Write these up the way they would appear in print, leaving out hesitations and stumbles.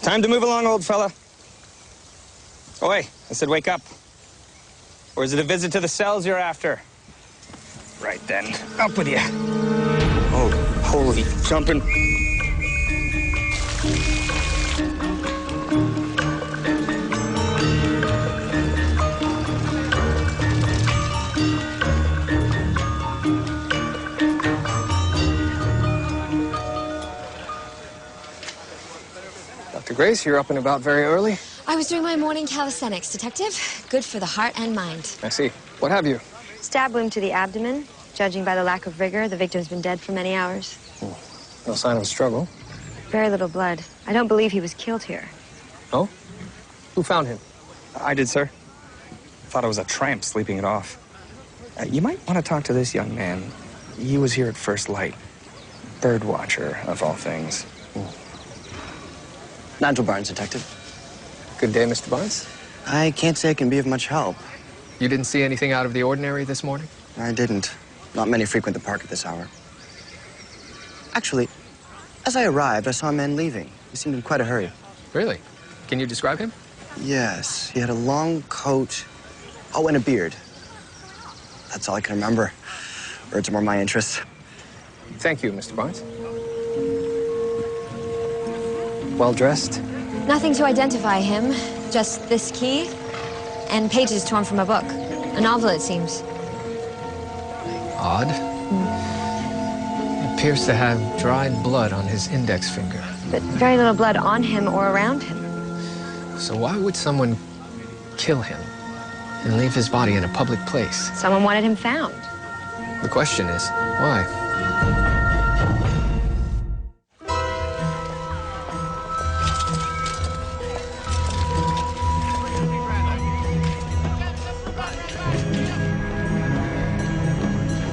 Time to move along, old fella. Oh, hey, I said wake up. Or is it a visit to the cells you're after? Right then, up with you. Oh, holy jumping. Dr. Grace, you're up and about very early. I was doing my morning calisthenics, Detective. Good for the heart and mind. I see. What have you? Stab wound to the abdomen. Judging by the lack of vigor, the victim's been dead for many hours. No sign of a struggle. Very little blood. I don't believe he was killed here. Oh? Who found him? I did, sir. Thought it was a tramp sleeping it off. You might want to talk to this young man. He was here at first light. Bird watcher, of all things. Nigel Barnes, Detective. Good day, Mr. Barnes. I can't say I can be of much help. You didn't see anything out of the ordinary this morning? I didn't. Not many frequent the park at this hour. Actually, as I arrived, I saw a man leaving. He seemed in quite a hurry. Really? Can you describe him? Yes, he had a long coat. Oh, and a beard. That's all I can remember. Birds are more my interest. Thank you, Mr. Barnes. Well dressed? Nothing to identify him. Just this key and pages torn from a book. A novel, it seems. Odd. He appears to have dried blood on his index finger. But very little blood on him or around him. So why would someone kill him and leave his body in a public place? Someone wanted him found. The question is, why?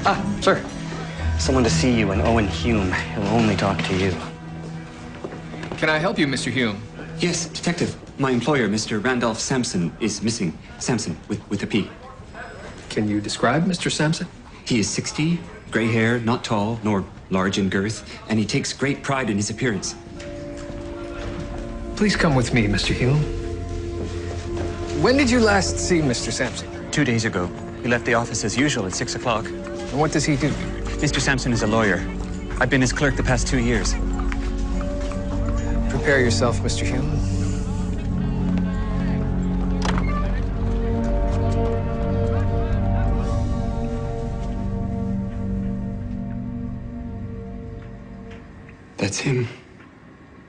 Ah, sir. Someone to see you, an Owen Hume. He'll only talk to you. Can I help you, Mr. Hume? Yes, Detective. My employer, Mr. Randolph Sampson, is missing. Sampson, with a P. Can you describe Mr. Sampson? He is 60, gray hair, not tall, nor large in girth, and he takes great pride in his appearance. Please come with me, Mr. Hume. When did you last see Mr. Sampson? 2 days ago. He left the office as usual at 6 o'clock. And what does he do? Mr. Sampson is a lawyer. I've been his clerk the past 2 years. Prepare yourself, Mr. Hume. That's him.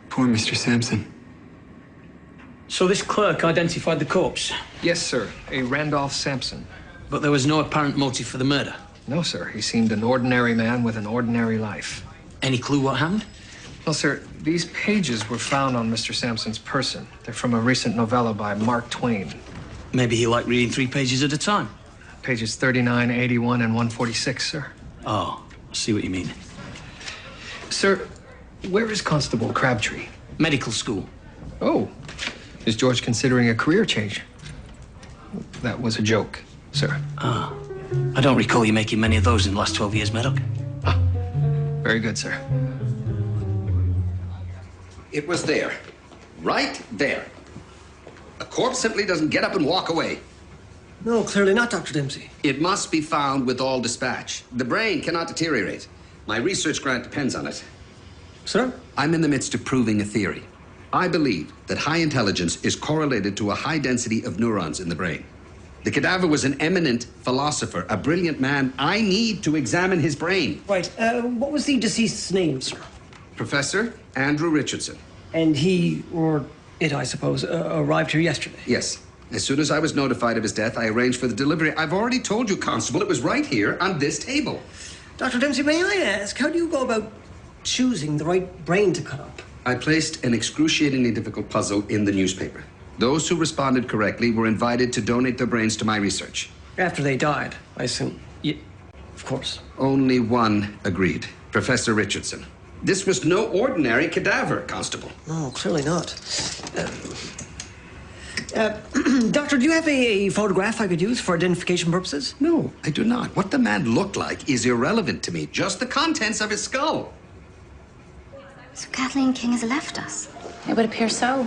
Poor Mr. Sampson. So this clerk identified the corpse? Yes, sir. A Randolph Sampson. But there was no apparent motive for the murder? No, sir. He seemed an ordinary man with an ordinary life. Any clue what happened? Well, sir, these pages were found on Mr. Sampson's person. They're from a recent novella by Mark Twain. Maybe he liked reading 3 pages at a time. Pages 39, 81, and 146, sir. Oh, I see what you mean. Sir, where is Constable Crabtree? Medical school. Oh, is George considering a career change? That was a joke, sir. Ah, I don't recall you making many of those in the last 12 years, Μέρντοχ. Ah, very good, sir. It was there. Right there. A corpse simply doesn't get up and walk away. No, clearly not, Dr. Dempsey. It must be found with all dispatch. The brain cannot deteriorate. My research grant depends on it. Sir? I'm in the midst of proving a theory. I believe that high intelligence is correlated to a high density of neurons in the brain. The cadaver was an eminent philosopher, a brilliant man. I need to examine his brain. Right. What was the deceased's name, sir? Professor Andrew Richardson. And he, or it, I suppose, arrived here yesterday? Yes. As soon as I was notified of his death, I arranged for the delivery. I've already told you, Constable, it was right here on this table. Dr. Dempsey, may I ask, how do you go about choosing the right brain to cut up? I placed an excruciatingly difficult puzzle in the newspaper. Those who responded correctly were invited to donate their brains to my research. After they died, I assume. Yeah, of course. Only one agreed, Professor Richardson. This was no ordinary cadaver, Constable. No, clearly not. Doctor, do you have a photograph I could use for identification purposes? No, I do not. What the man looked like is irrelevant to me. Just the contents of his skull. So Kathleen King has left us. It would appear so.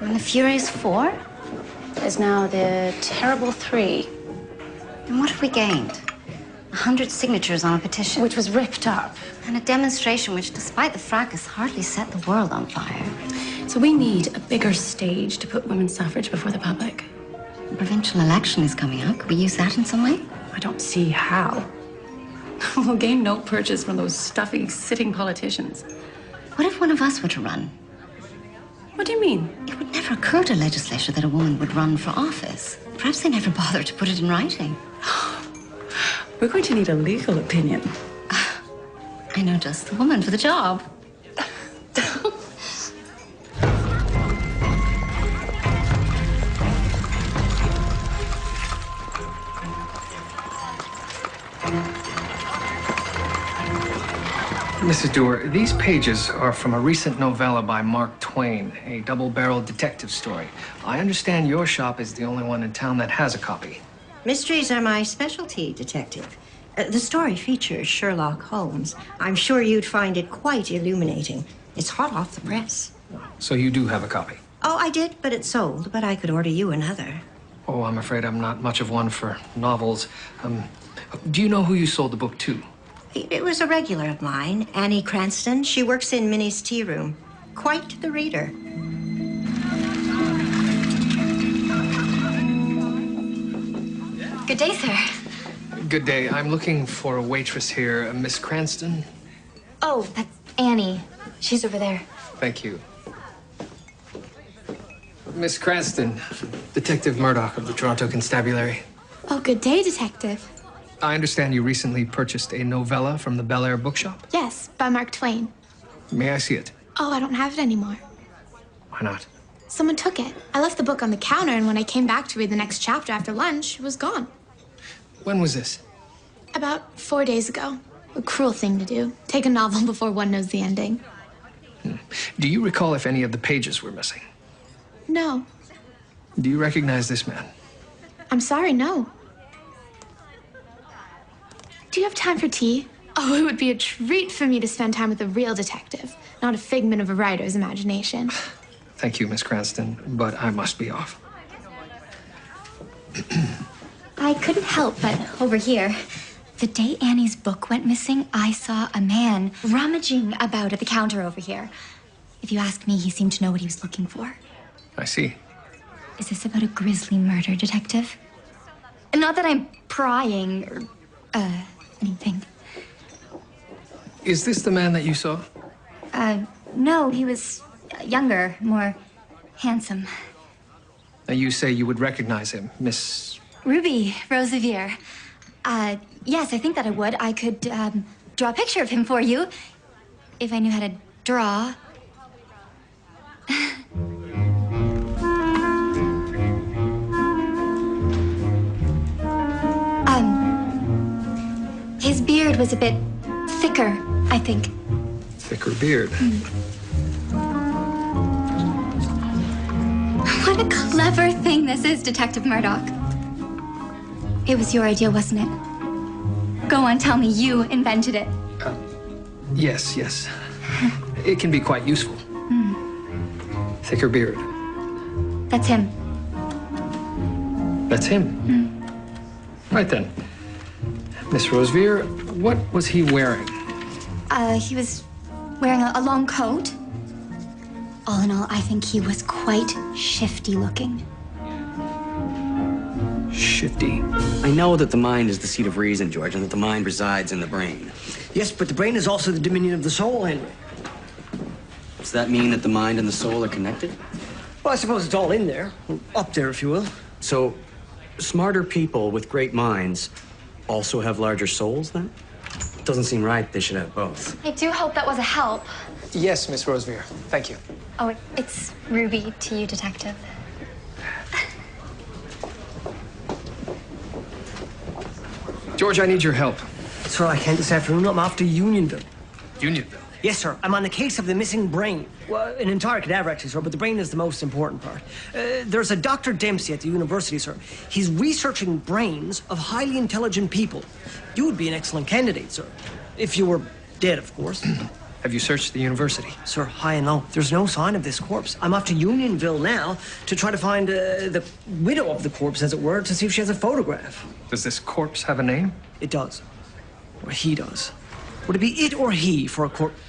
And the Furious Four? Is now the Terrible Three. And what have we gained? 100 signatures on a petition. Which was ripped up. And a demonstration which, despite the fracas, hardly set the world on fire. So we need a bigger stage to put women's suffrage before the public. The provincial election is coming up. Could we use that in some way? I don't see how. We'll gain no purchase from those stuffy, sitting politicians. What if one of us were to run? What do you mean? It would never occur to legislature that a woman would run for office. Perhaps they never bothered to put it in writing. We're going to need a legal opinion. I know just the woman for the job. Mrs. Dewar, these pages are from a recent novella by Mark Twain, a double-barreled detective story. I understand your shop is the only one in town that has a copy. Mysteries are my specialty, Detective. The story features Sherlock Holmes. I'm sure you'd find it quite illuminating. It's hot off the press. So you do have a copy? Oh, I did, but it's sold. But I could order you another. Oh, I'm afraid I'm not much of one for novels. Do you know who you sold the book to? It was a regular of mine, Annie Cranston. She works in Minnie's tea room. Quite the reader. Good day, sir. Good day. I'm looking for a waitress here, Miss Cranston. Oh, that's Annie. She's over there. Thank you. Miss Cranston, Detective Μέρντοχ of the Toronto Constabulary. Oh, good day, Detective. I understand you recently purchased a novella from the Bel Air bookshop? Yes, by Mark Twain. May I see it? Oh, I don't have it anymore. Why not? Someone took it. I left the book on the counter, and when I came back to read the next chapter after lunch, it was gone. When was this? About 4 days ago. A cruel thing to do. Take a novel before one knows the ending. Do you recall if any of the pages were missing? No. Do you recognize this man? I'm sorry, no. Do you have time for tea? Oh, it would be a treat for me to spend time with a real detective, not a figment of a writer's imagination. Thank you, Miss Cranston, but I must be off. I couldn't help but over here. The day Annie's book went missing, I saw a man rummaging about at the counter over here. If you ask me, he seemed to know what he was looking for. I see. Is this about a grisly murder, Detective? Not that I'm prying or, anything. Is this the man that you saw? No, he was younger, more handsome. Now you say you would recognize him, Miss... Ruby Rosevier. Yes, I think that I would. I could, draw a picture of him for you, if I knew how to draw. His beard was a bit thicker, I think. Thicker beard. What a clever thing this is, Detective Μέρντοχ. It was your idea, wasn't it? Go on, tell me you invented it. Yes. It can be quite useful. Thicker beard. That's him. That's him? Right then. Miss Rosevier, what was he wearing? He was wearing a long coat. All in all, I think he was quite shifty looking. Shifty. I know that the mind is the seat of reason, George, and that the mind resides in the brain. Yes, but the brain is also the dominion of the soul, Henry. Does that mean that the mind and the soul are connected? Well, I suppose it's all in there. Up there, if you will. So, smarter people with great minds also have larger souls, then? It doesn't seem right they should have both. I do hope that was a help. Yes, Miss Rosevier. Thank you. Oh, it's Ruby to you, Detective. George, I need your help. Sir, I can't this afternoon. I'm off to Unionville. Unionville? Yes, sir. I'm on the case of the missing brain. Well, an entire cadaver, actually, sir, but the brain is the most important part. There's a Dr. Dempsey at the university, sir. He's researching brains of highly intelligent people. You would be an excellent candidate, sir. If you were dead, of course. Have you searched the university? Sir, high and low. There's no sign of this corpse. I'm off to Unionville now to try to find the widow of the corpse, as it were, to see if she has a photograph. Does this corpse have a name? It does. Or he does. Would it be it or he for a corpse?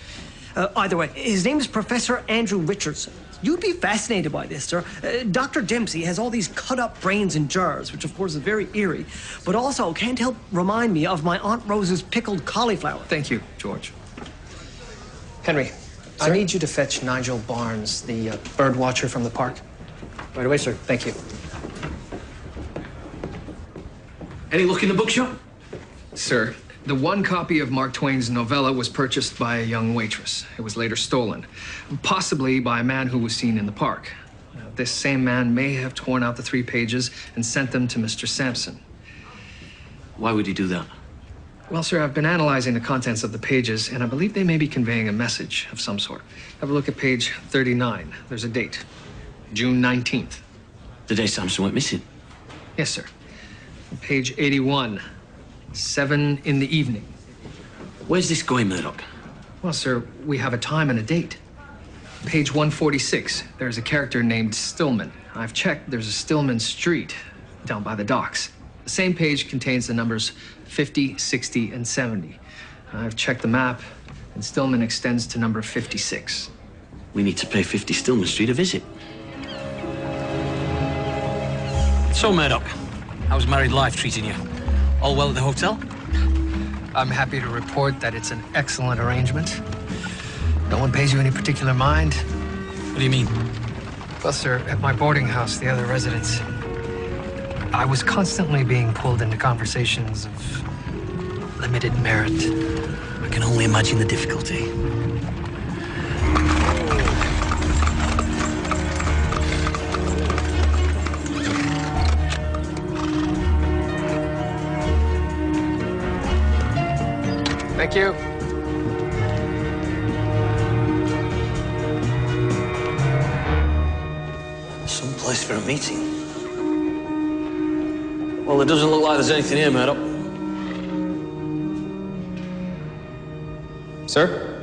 Either way, his name is Professor Andrew Richardson. You'd be fascinated by this, sir. Dr. Dempsey has all these cut-up brains in jars, which, of course, is very eerie, but also can't help remind me of my Aunt Rose's pickled cauliflower. Thank you, George. Henry, I need you to fetch Nigel Barnes, the bird watcher from the park. Right away, sir. Thank you. Any luck in the bookshop? Sir, the one copy of Mark Twain's novella was purchased by a young waitress. It was later stolen, possibly by a man who was seen in the park. This same man may have torn out the 3 pages and sent them to Mr. Sampson. Why would he do that? Well, sir, I've been analyzing the contents of the pages, and I believe they may be conveying a message of some sort. Have a look at page 39. There's a date, June 19th. The day Sampson went missing? Yes, sir. Page 81, 7 in the evening. Where's this going, Murdoch? Well, sir, we have a time and a date. Page 146, there's a character named Stillman. I've checked, there's a Stillman Street down by the docks. The same page contains the numbers 50, 60, and 70. I've checked the map, and Stillman extends to number 56. We need to pay 50 Stillman Street a visit. So, Murdoch, how's married life treating you? All well at the hotel? I'm happy to report that it's an excellent arrangement. No one pays you any particular mind. What do you mean? Well, sir, at my boarding house, the other residents, I was constantly being pulled into conversations of limited merit. I can only imagine the difficulty. Thank you. Some place for a meeting. Well, it doesn't look like there's anything here, Murdoch. Sir?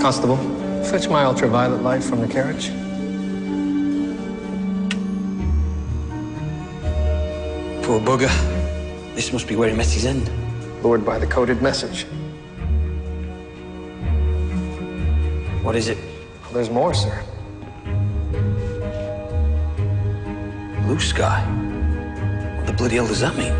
Constable, fetch my ultraviolet light from the carriage. Poor bugger. This must be where he met his end. Lured by the coded message. What is it? Well, there's more, sir. Blue sky? What the bloody hell does that mean?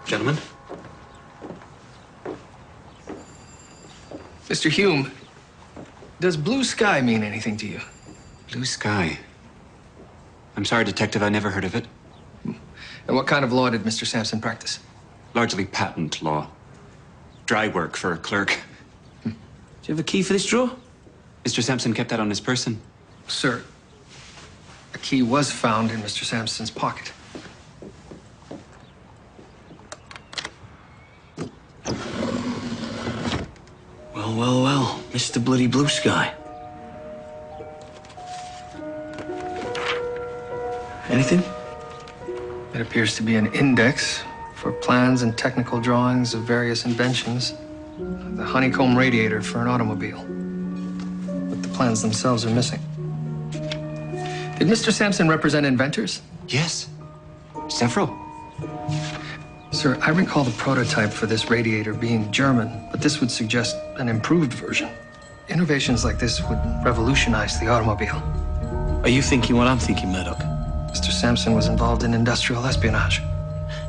Gentlemen? Mr. Hume, does blue sky mean anything to you? Blue sky? I'm sorry, Detective, I never heard of it. And what kind of law did Mr. Sampson practice? Largely patent law. Dry work for a clerk. Do you have a key for this drawer? Mr. Sampson kept that on his person. Sir, a key was found in Mr. Sampson's pocket. Well, Mr. Bloody Blue Sky. Anything? It appears to be an index for plans and technical drawings of various inventions. The honeycomb radiator for an automobile. But the plans themselves are missing. Did Mr. Sampson represent inventors? Yes. Several. Sir, I recall the prototype for this radiator being German, but this would suggest an improved version. Innovations like this would revolutionize the automobile. Are you thinking what I'm thinking, Murdoch? Mr. Sampson was involved in industrial espionage.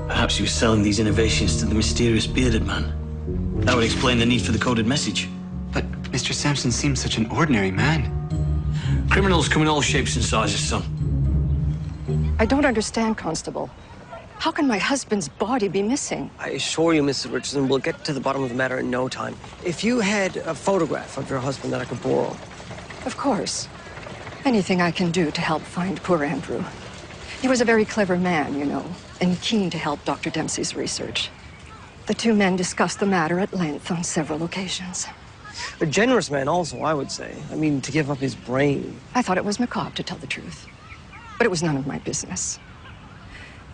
Perhaps he was selling these innovations to the mysterious bearded man. That would explain the need for the coded message. But Mr. Sampson seems such an ordinary man. Criminals come in all shapes and sizes, son. I don't understand, Constable. How can my husband's body be missing? I assure you, Mrs. Richardson, we'll get to the bottom of the matter in no time. If you had a photograph of your husband that I could borrow. Of course. Anything I can do to help find poor Andrew. He was a very clever man, you know, and keen to help Dr. Dempsey's research. The two men discussed the matter at length on several occasions. A generous man also, I would say. I mean, to give up his brain. I thought it was macabre, to tell the truth. But it was none of my business.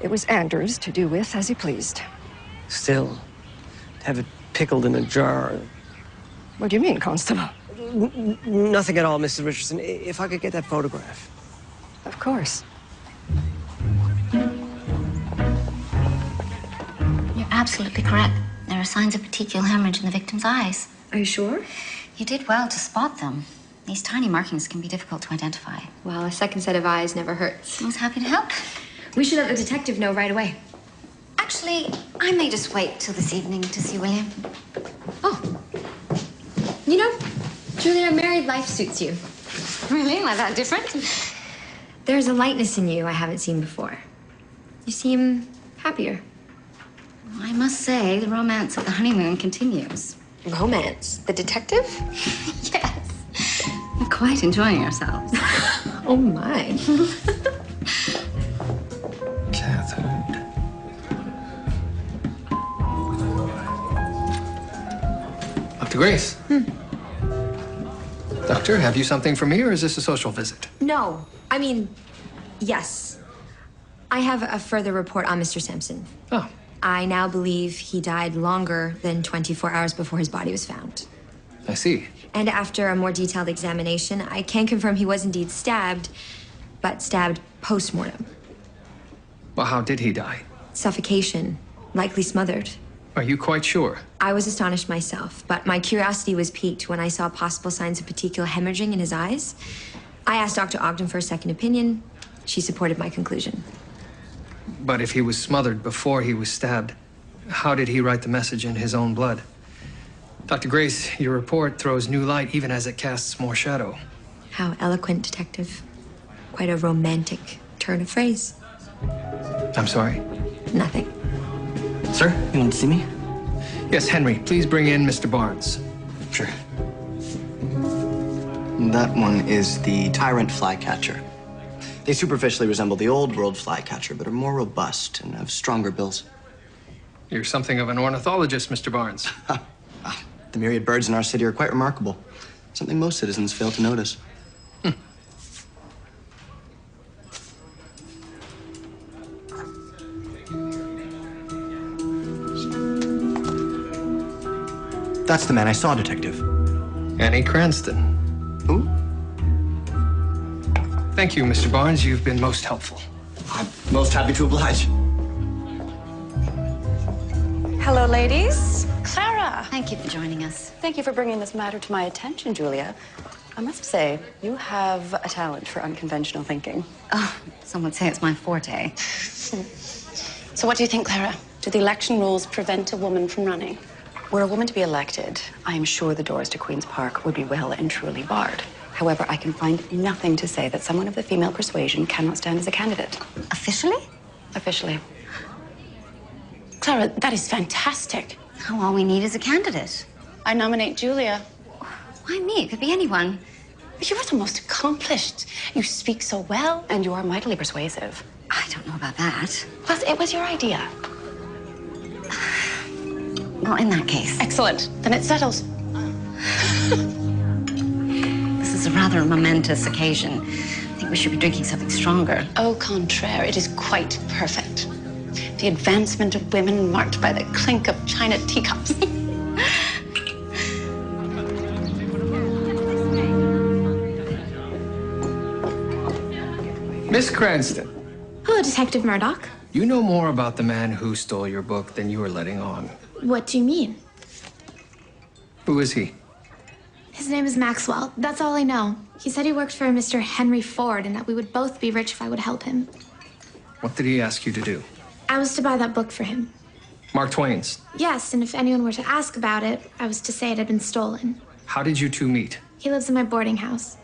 It was Andrew's to do with as he pleased. Still, to have it pickled in a jar. What do you mean, Constable? Nothing at all, Mrs. Richardson. If I could get that photograph. Of course. You're absolutely correct. There are signs of petechial hemorrhage in the victim's eyes. Are you sure? You did well to spot them. These tiny markings can be difficult to identify. Well, a second set of eyes never hurts. I was happy to help. We should let the detective know right away. Actually, I may just wait till this evening to see William. Oh. You know, Julia, married life suits you. Really? Am I that different? There's a lightness in you I haven't seen before. You seem happier. I must say, the romance of the honeymoon continues. Romance? The detective? Yes. We're quite enjoying ourselves. Oh, my. Catherine. Dr. Grace. Doctor, have you something for me, or is this a social visit? No. I mean, yes. I have a further report on Mr. Sampson. Oh. I now believe he died longer than 24 hours before his body was found. I see. And after a more detailed examination, I can confirm he was indeed stabbed, but stabbed post-mortem. Well, how did he die? Suffocation, likely smothered. Are you quite sure? I was astonished myself, but my curiosity was piqued when I saw possible signs of petechial hemorrhaging in his eyes. I asked Dr. Ogden for a second opinion. She supported my conclusion. But if he was smothered before he was stabbed, how did he write the message in his own blood? Dr. Grace, your report throws new light even as it casts more shadow. How eloquent, Detective. Quite a romantic turn of phrase. I'm sorry. Nothing. Sir, you want to see me? Yes, Henry, please bring in Mr. Barnes. Sure. That one is the tyrant flycatcher. They superficially resemble the old world flycatcher, but are more robust and have stronger bills. You're something of an ornithologist, Mr. Barnes. The myriad birds in our city are quite remarkable. Something most citizens fail to notice. That's the man I saw, Detective. Annie Cranston. Who? Thank you, Mr. Barnes. You've been most helpful. I'm most happy to oblige. Hello, ladies. Clara. Thank you for joining us. Thank you for bringing this matter to my attention, Julia. I must say, you have a talent for unconventional thinking. Oh, some would say it's my forte. So what do you think, Clara? Do the election rules prevent a woman from running? Were a woman to be elected, I am sure the doors to Queen's Park would be well and truly barred. However, I can find nothing to say that someone of the female persuasion cannot stand as a candidate. Officially? Officially. Clara, that is fantastic. All we need is a candidate. I nominate Julia. Why me? It could be anyone. You are the most accomplished. You speak so well, and you are mightily persuasive. I don't know about that. Plus, it was your idea. Well, in that case. Excellent. Then it settles. This is a rather momentous occasion. I think we should be drinking something stronger. Au contraire, it is quite perfect. The advancement of women marked by the clink of china teacups. Miss Cranston. Hello, Detective Μέρντοχ. You know more about the man who stole your book than you are letting on. What do you mean? Who is he? His name is Maxwell. That's all I know. He said he worked for a Mr. Henry Ford and that we would both be rich if I would help him. What did he ask you to do? I was to buy that book for him. Mark Twain's? Yes, and if anyone were to ask about it, I was to say it had been stolen. How did you two meet? He lives in my boarding house.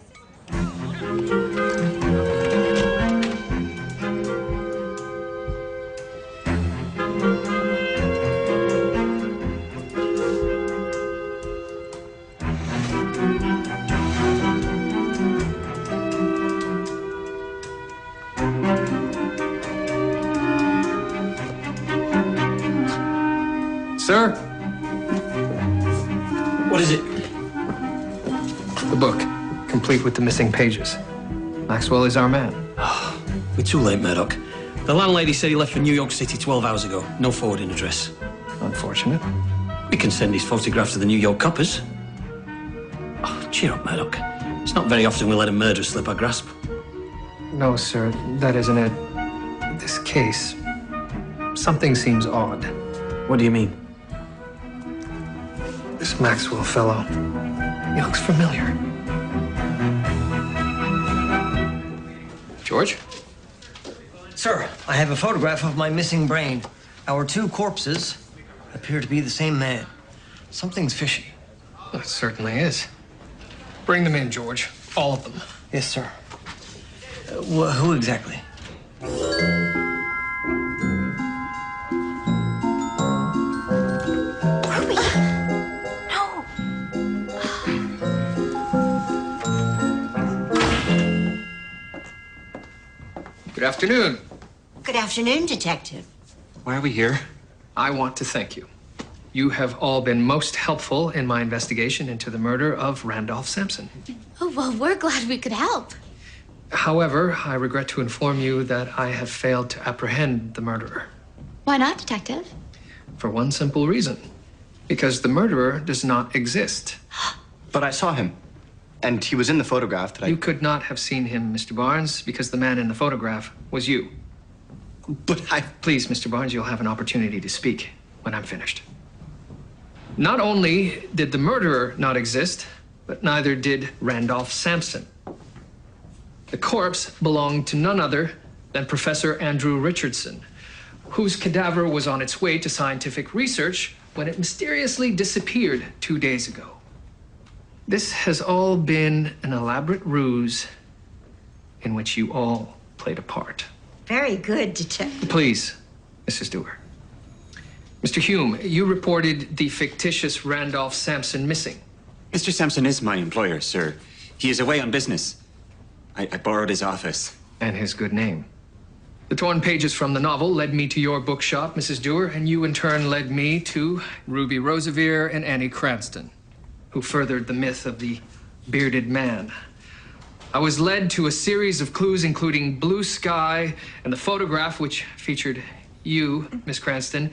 Sir? What is it? The book, complete with the missing pages. Maxwell is our man. We're too late, Murdoch. The landlady said he left for New York City 12 hours ago. No forwarding address. Unfortunate. We can send his photograph to the New York coppers. Oh, cheer up, Murdoch. It's not very often we let a murderer slip our grasp. No, sir, that isn't it. This case, something seems odd. What do you mean? This Maxwell fellow, he looks familiar. George? Sir, I have a photograph of my missing brain. Our two corpses appear to be the same man. Something's fishy. It certainly is. Bring them in, George. All of them. Yes, sir. Who exactly? Good afternoon. Good afternoon, Detective. Why are we here? I want to thank you. You have all been most helpful in my investigation into the murder of Randolph Sampson. Oh, well, we're glad we could help. However, I regret to inform you that I have failed to apprehend the murderer. Why not, Detective? For one simple reason. Because the murderer does not exist. But I saw him. And he was in the photograph that You could not have seen him, Mr. Barnes, because the man in the photograph was you. But Please, Mr. Barnes, you'll have an opportunity to speak when I'm finished. Not only did the murderer not exist, but neither did Randolph Sampson. The corpse belonged to none other than Professor Andrew Richardson, whose cadaver was on its way to scientific research when it mysteriously disappeared 2 days ago. This has all been an elaborate ruse in which you all played a part. Very good, Detective. Please, Mrs. Dewar. Mr. Hume, you reported the fictitious Randolph Sampson missing. Mr. Sampson is my employer, sir. He is away on business. I borrowed his office. And his good name. The torn pages from the novel led me to your bookshop, Mrs. Dewar, and you in turn led me to Ruby Roseveare and Annie Cranston, who furthered the myth of the bearded man. I was led to a series of clues, including blue sky and the photograph, which featured you, Miss Cranston,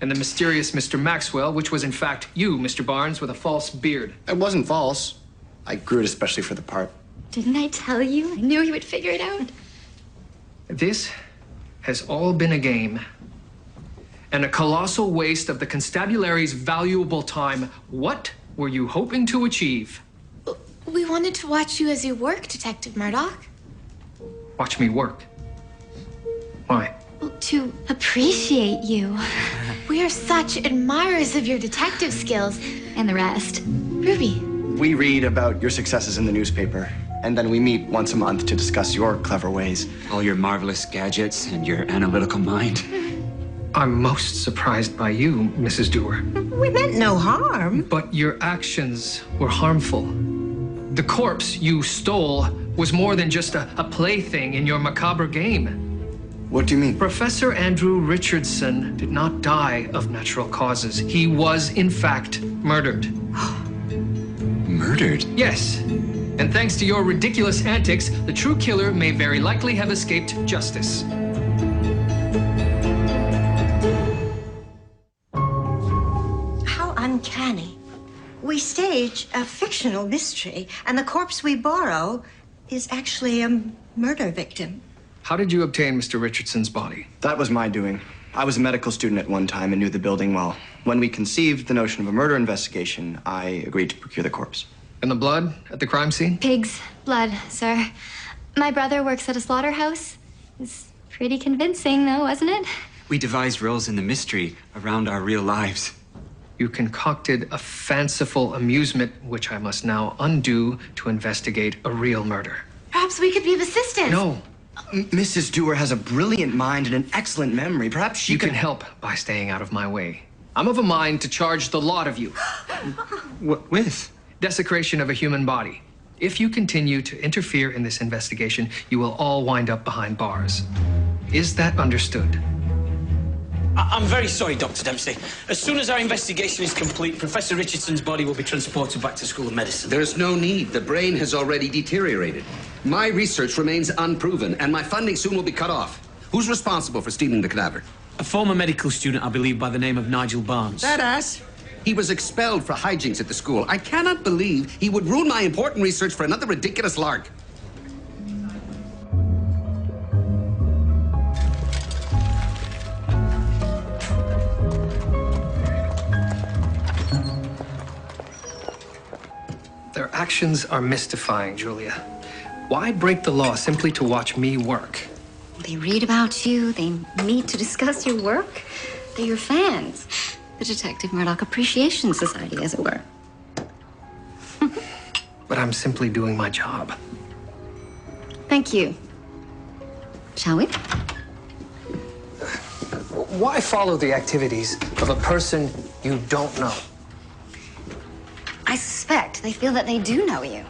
and the mysterious Mr. Maxwell, which was in fact you, Mr. Barnes, with a false beard. It wasn't false. I grew it especially for the part. Didn't I tell you? I knew he would figure it out. This has all been a game and a colossal waste of the constabulary's valuable time. What were you hoping to achieve? We wanted to watch you as you work, Detective Μέρντοχ. Watch me work. Why? To appreciate you. We are such admirers of your detective skills. And the rest. Ruby. We read about your successes in the newspaper, and then we meet once a month to discuss your clever ways. All your marvelous gadgets and your analytical mind. I'm most surprised by you, Mrs. Dewar. We meant no harm. But your actions were harmful. The corpse you stole was more than just a plaything in your macabre game. What do you mean? Professor Andrew Richardson did not die of natural causes. He was, in fact, murdered. Murdered? Yes. And thanks to your ridiculous antics, the true killer may very likely have escaped justice. How uncanny. We stage a fictional mystery, and the corpse we borrow is actually a murder victim. How did you obtain Mr. Richardson's body? That was my doing. I was a medical student at one time and knew the building well. When we conceived the notion of a murder investigation, I agreed to procure the corpse. And the blood at the crime scene? Pig's blood, sir. My brother works at a slaughterhouse. It's pretty convincing, though, wasn't it? We devised roles in the mystery around our real lives. You concocted a fanciful amusement, which I must now undo to investigate a real murder. Perhaps we could be of assistance. No. Mrs. Dewar has a brilliant mind and an excellent memory. Perhaps she You can help by staying out of my way. I'm of a mind to charge the lot of you. With? Desecration of a human body. If you continue to interfere in this investigation, you will all wind up behind bars. Is that understood? I'm very sorry, Dr. Dempsey. As soon as our investigation is complete, Professor Richardson's body will be transported back to School of Medicine. There's no need. The brain has already deteriorated. My research remains unproven, and my funding soon will be cut off. Who's responsible for stealing the cadaver? A former medical student, I believe, by the name of Nigel Barnes. That ass? He was expelled for hijinks at the school. I cannot believe he would ruin my important research for another ridiculous lark. Their actions are mystifying, Julia. Why break the law simply to watch me work? They read about you, they meet to discuss your work. They're your fans. The Detective Μέρντοχ Appreciation Society, as it were. But I'm simply doing my job. Thank you. Shall we? Why follow the activities of a person you don't know? I suspect they feel that they do know you.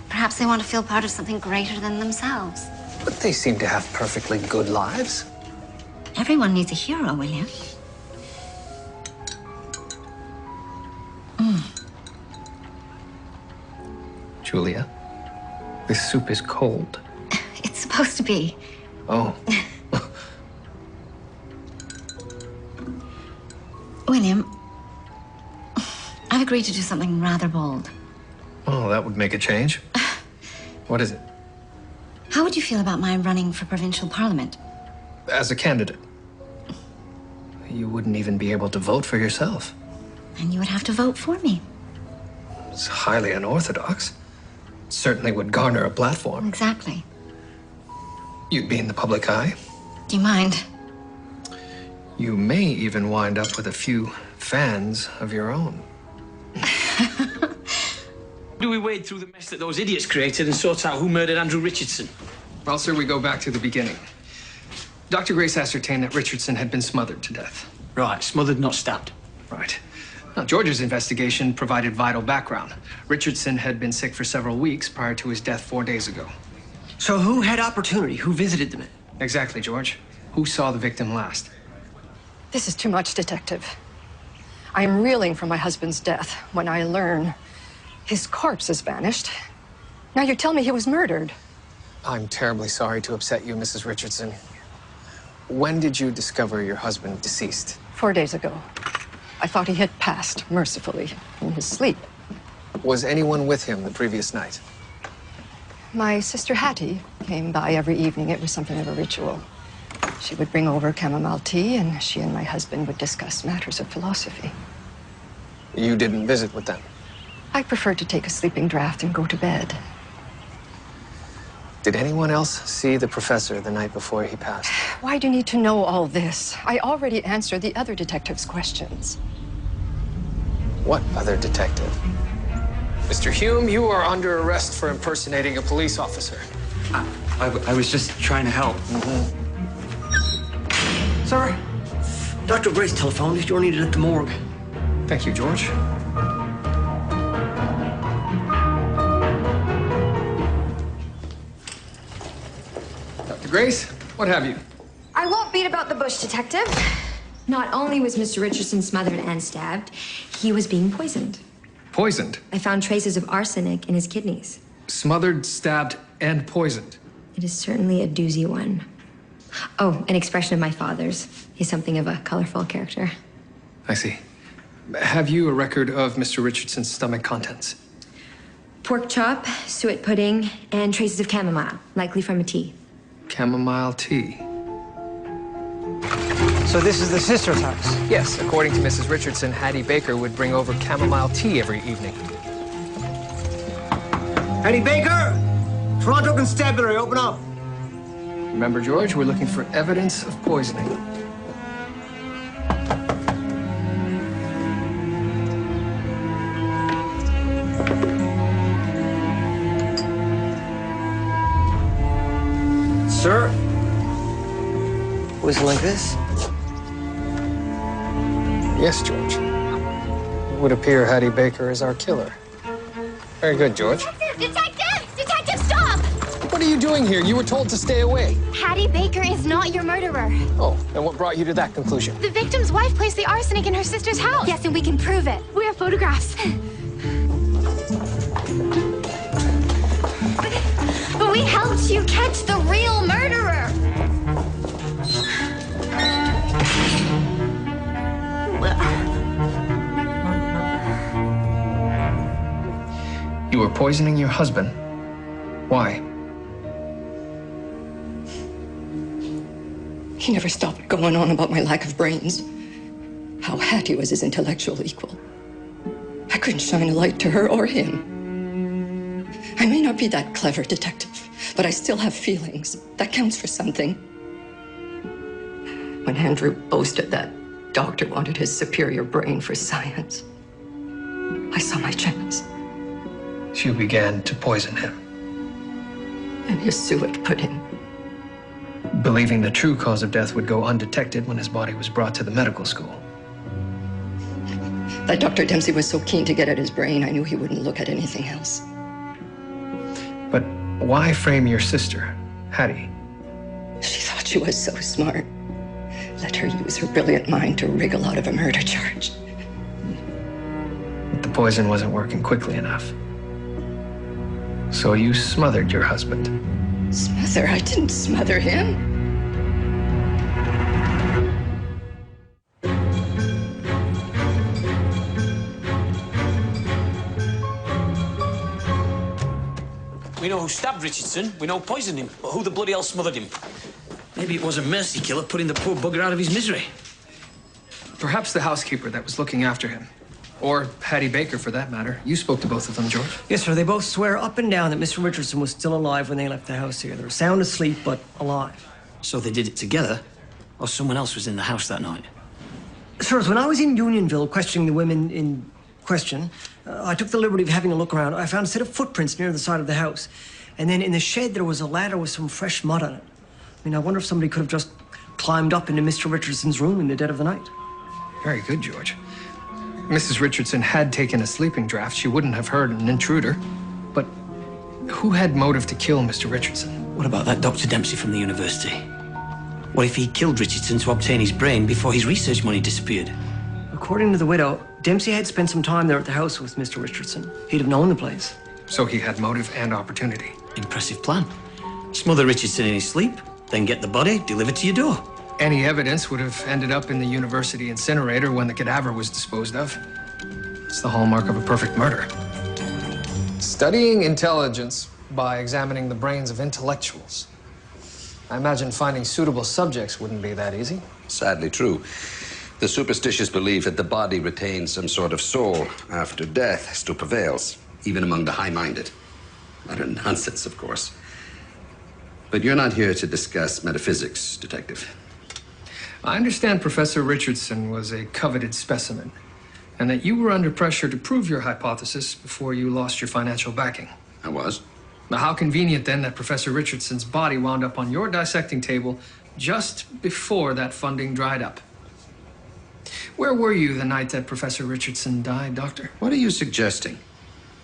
Perhaps they want to feel part of something greater than themselves. But they seem to have perfectly good lives. Everyone needs a hero, William. Julia, this soup is cold. It's supposed to be. Oh. William, I've agreed to do something rather bold. Oh, that would make a change. What is it? How would you feel about my running for provincial parliament? As a candidate. You wouldn't even be able to vote for yourself. And you would have to vote for me. It's highly unorthodox. It certainly would garner a platform. Exactly. You'd be in the public eye. Do you mind? You may even wind up with a few fans of your own. Do we wade through the mess that those idiots created and sort out who murdered Andrew Richardson? Well, sir, we go back to the beginning. Dr. Grace ascertained that Richardson had been smothered to death. Right, smothered, not stabbed. Right. Now, George's investigation provided vital background. Richardson had been sick for several weeks prior to his death 4 days ago. So who had opportunity? Who visited the man? Exactly, George. Who saw the victim last? This is too much, Detective. I am reeling from my husband's death when I learn his corpse has vanished. Now you tell me he was murdered. I'm terribly sorry to upset you, Mrs. Richardson. When did you discover your husband deceased? 4 days ago. I thought he had passed, mercifully, in his sleep. Was anyone with him the previous night? My sister Hattie came by every evening. It was something of a ritual. She would bring over chamomile tea, and she and my husband would discuss matters of philosophy. You didn't visit with them? I preferred to take a sleeping draft and go to bed. Did anyone else see the professor the night before he passed? Why do you need to know all this? I already answered the other detective's questions. What other detective? Mr. Hume, you are under arrest for impersonating a police officer. I was just trying to help. Sir, Dr. Grace telephoned if you're needed at the morgue. Thank you, George. Dr. Grace, what have you? I won't beat about the bush, Detective. Not only was Mr. Richardson smothered and stabbed, he was being poisoned. Poisoned? I found traces of arsenic in his kidneys. Smothered, stabbed, and poisoned. It is certainly a doozy one. Oh, an expression of my father's. He's something of a colorful character. I see. Have you a record of Mr. Richardson's stomach contents? Pork chop, suet pudding, and traces of chamomile, likely from a tea. Chamomile tea. So this is the sister's house? Yes, according to Mrs. Richardson, Hattie Baker would bring over chamomile tea every evening. Hattie Baker! Toronto Constabulary, open up. Remember, George, we're looking for evidence of poisoning. Sir? Was it like this? Yes, George. It would appear Hattie Baker is our killer. Very good, George. Detective! Detective! Detective, stop! What are are you doing here? You were told to stay away. Hattie Baker is not your murderer. Oh, and what brought you to that conclusion? The victim's wife placed the arsenic in her sister's house. Yes, and we can prove it. We have photographs. But we helped you catch the real murderer. You were poisoning your husband. Why? He never stopped going on about my lack of brains. How Hattie was his intellectual equal. I couldn't shine a light to her or him. I may not be that clever, detective, but I still have feelings. That counts for something. When Andrew boasted that doctor wanted his superior brain for science, I saw my chance. You began to poison him. And his suet pudding. Believing the true cause of death would go undetected when his body was brought to the medical school. That Dr. Dempsey was so keen to get at his brain, I knew he wouldn't look at anything else. But why frame your sister, Hattie? She thought she was so smart. Let her use her brilliant mind to wriggle out of a murder charge. But the poison wasn't working quickly enough. So you smothered your husband. Smother? I didn't smother him. We know who stabbed Richardson. We know who poisoned him. But who the bloody hell smothered him? Maybe it was a mercy killer putting the poor bugger out of his misery. Perhaps the housekeeper that was looking after him. Or Hattie Baker, for that matter. You spoke to both of them, George. Yes, sir. They both swear up and down that Mr. Richardson was still alive when they left the house here. They were sound asleep, but alive. So they did it together? Or someone else was in the house that night? Sirs, when I was in Unionville questioning the women in question, I took the liberty of having a look around. I found a set of footprints near the side of the house. And then in the shed, there was a ladder with some fresh mud on it. I mean, I wonder if somebody could have just climbed up into Mr. Richardson's room in the dead of the night. Very good, George. Mrs. Richardson had taken a sleeping draft. She wouldn't have heard an intruder. But who had motive to kill Mr. Richardson? What about that Dr. Dempsey from the university? What if he killed Richardson to obtain his brain before his research money disappeared? According to the widow, Dempsey had spent some time there at the house with Mr. Richardson. He'd have known the place. So he had motive and opportunity. Impressive plan. Smother Richardson in his sleep, then get the body delivered to your door. Any evidence would have ended up in the university incinerator when the cadaver was disposed of. It's the hallmark of a perfect murder. Studying intelligence by examining the brains of intellectuals. I imagine finding suitable subjects wouldn't be that easy. Sadly true. The superstitious belief that the body retains some sort of soul after death still prevails, even among the high-minded. Utter nonsense, of course. But you're not here to discuss metaphysics, Detective. I understand Professor Richardson was a coveted specimen, and that you were under pressure to prove your hypothesis before you lost your financial backing. I was. Now, how convenient, then, that Professor Richardson's body wound up on your dissecting table just before that funding dried up. Where were you the night that Professor Richardson died, Doctor? What are you suggesting?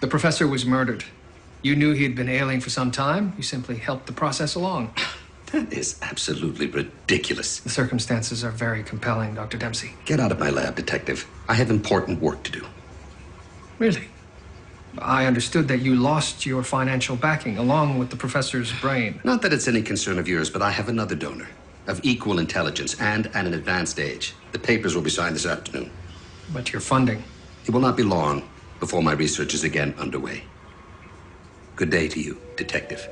The professor was murdered. You knew he had been ailing for some time. You simply helped the process along. That is absolutely ridiculous. The circumstances are very compelling, Dr. Dempsey. Get out of my lab, Detective. I have important work to do. Really? I understood that you lost your financial backing along with the professor's brain. Not that it's any concern of yours, but I have another donor of equal intelligence and at an advanced age. The papers will be signed this afternoon. But your funding? It will not be long before my research is again underway. Good day to you, Detective.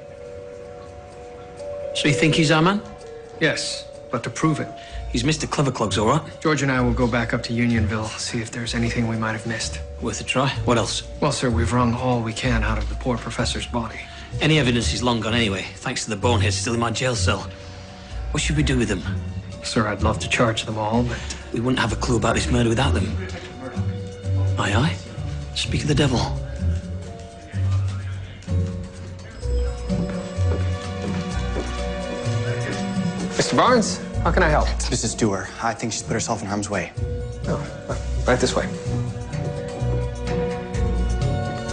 So you think he's our man? Yes, but to prove it. He's Mr. Cleverclogs, all right? George and I will go back up to Unionville, see if there's anything we might have missed. Worth a try. What else? Well, sir, we've wrung all we can out of the poor professor's body. Any evidence is long gone anyway, thanks to the boneheads still in my jail cell. What should we do with them? Sir, I'd love to charge them all, but... We wouldn't have a clue about this murder without them. Aye, aye. Speak of the devil. Mr. Barnes, how can I help? Mrs. Dewar, I think she's put herself in harm's way. Oh, right this way.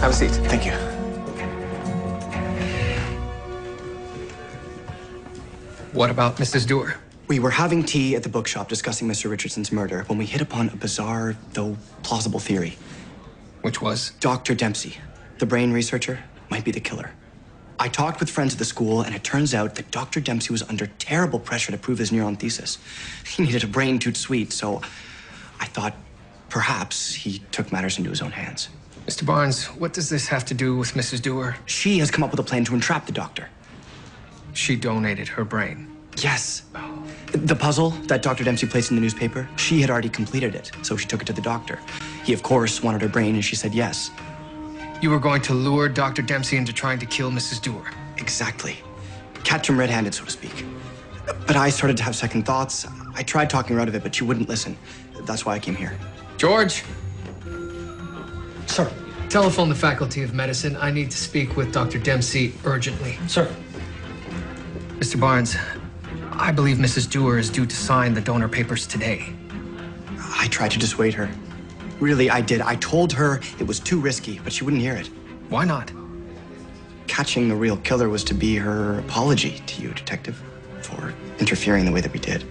Have a seat. Thank you. What about Mrs. Dewar? We were having tea at the bookshop discussing Mr. Richardson's murder when we hit upon a bizarre, though plausible theory. Which was? Dr. Dempsey, the brain researcher, might be the killer. I talked with friends at the school, and it turns out that Dr. Dempsey was under terrible pressure to prove his neuron thesis. He needed a brain too sweet, so I thought perhaps he took matters into his own hands. Mr. Barnes, what does this have to do with Mrs. Dewar? She has come up with a plan to entrap the doctor. She donated her brain. Yes. The puzzle that Dr. Dempsey placed in the newspaper, she had already completed it, so she took it to the doctor. He, of course, wanted her brain, and she said yes. You were going to lure Dr. Dempsey into trying to kill Mrs. Dewar. Exactly. Catch him red-handed, so to speak. But I started to have second thoughts. I tried talking her out of it, but she wouldn't listen. That's why I came here. George! Sir. Telephone the Faculty of Medicine. I need to speak with Dr. Dempsey urgently. Sir. Mr. Barnes, I believe Mrs. Dewar is due to sign the donor papers today. I tried to dissuade her. Really, I did. I told her it was too risky, but she wouldn't hear it. Why not? Catching the real killer was to be her apology to you, Detective, for interfering the way that we did.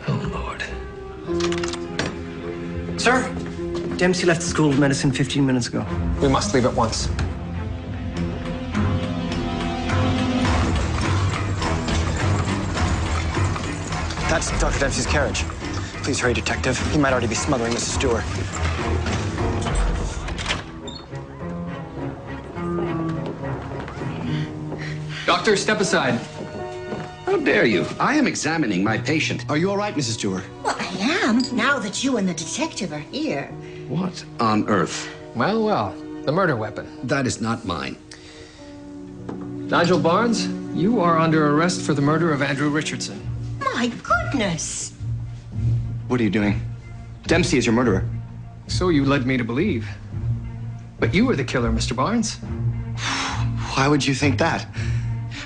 Oh, Lord. Sir, Dempsey left the School of Medicine 15 minutes ago. We must leave at once. That's Dr. Dempsey's carriage. Please hurry, Detective. He might already be smothering Mrs. Dewar. Doctor, step aside. How dare you? I am examining my patient. Are you all right, Mrs. Dewar? Well, I am, now that you and the detective are here. What on earth? Well, well, the murder weapon. That is not mine. Nigel Barnes, you are under arrest for the murder of Andrew Richardson. My goodness! What are you doing? Dempsey is your murderer. So you led me to believe. But you were the killer, Mr. Barnes. Why would you think that?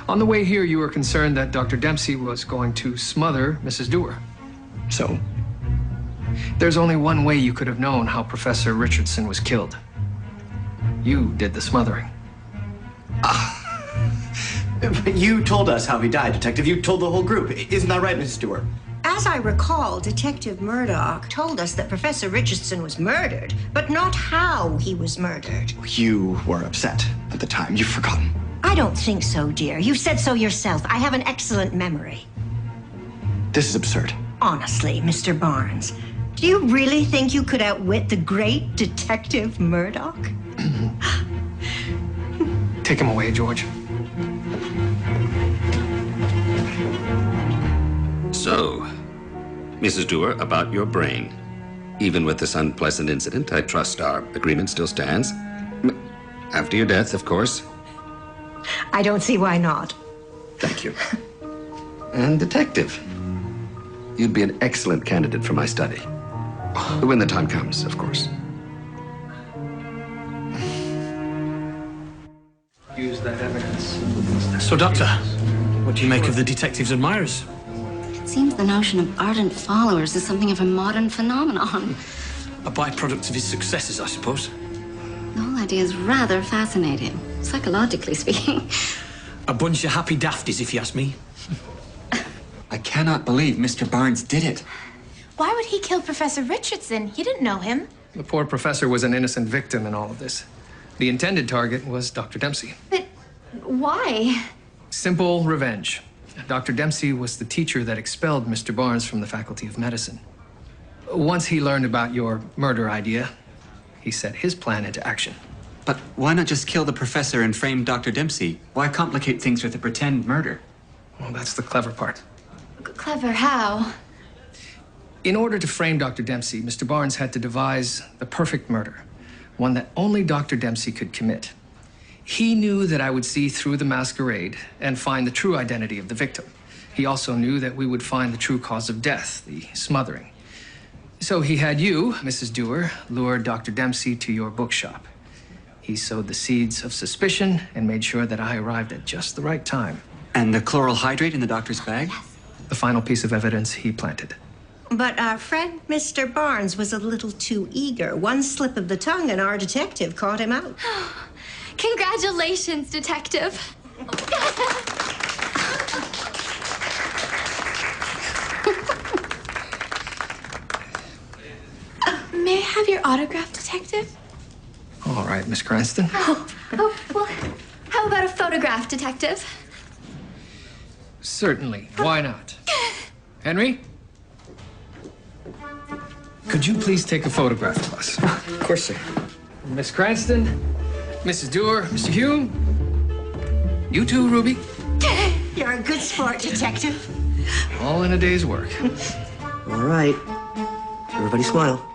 On the way here, you were concerned that Dr. Dempsey was going to smother Mrs. Dewar. So? There's only one way you could have known how Professor Richardson was killed. You did the smothering. But you told us how he died, Detective. You told the whole group. Isn't that right, Mrs. Dewar? As I recall, Detective Μέρντοχ told us that Professor Richardson was murdered, but not how he was murdered. You were upset at the time. You've forgotten. I don't think so, dear. You said so yourself. I have an excellent memory. This is absurd. Honestly, Mr. Barnes, do you really think you could outwit the great Detective Μέρντοχ? Take him away, George. So, Mrs. Dewar, about your brain. Even with this unpleasant incident, I trust our agreement still stands. After your death, of course. I don't see why not. Thank you. And Detective, you'd be an excellent candidate for my study. When the time comes, of course. Use that evidence. So, Doctor, what do you make of the detective's admirers? It seems the notion of ardent followers is something of a modern phenomenon. A byproduct of his successes, I suppose. The whole idea is rather fascinating, psychologically speaking. A bunch of happy dafties, if you ask me. I cannot believe Mr. Barnes did it. Why would he kill Professor Richardson? He didn't know him. The poor professor was an innocent victim in all of this. The intended target was Dr. Dempsey. But why? Simple revenge. Dr. Dempsey was the teacher that expelled Mr. Barnes from the Faculty of Medicine. Once he learned about your murder idea, he set his plan into action. But why not just kill the professor and frame Dr. Dempsey? Why complicate things with a pretend murder? Well, that's the clever part. Clever how? In order to frame Dr. Dempsey, Mr. Barnes had to devise the perfect murder, one that only Dr. Dempsey could commit. He knew that I would see through the masquerade and find the true identity of the victim. He also knew that we would find the true cause of death, the smothering. So he had you, Mrs. Dewar, lure Dr. Dempsey to your bookshop. He sowed the seeds of suspicion and made sure that I arrived at just the right time. And the chloral hydrate in the doctor's bag? Yes. The final piece of evidence he planted. But our friend Mr. Barnes was a little too eager. One slip of the tongue and our detective caught him out. Congratulations, Detective. May I have your autograph, Detective? All right, Miss Cranston. Well, how about a photograph, Detective? Certainly. Why not? Henry? Could you please take a photograph of us? Of course, sir. Miss Cranston, Mrs. Dewar, Mr. Hume. You too, Ruby. You're a good sport, Detective. All in a day's work. All right. Everybody smile.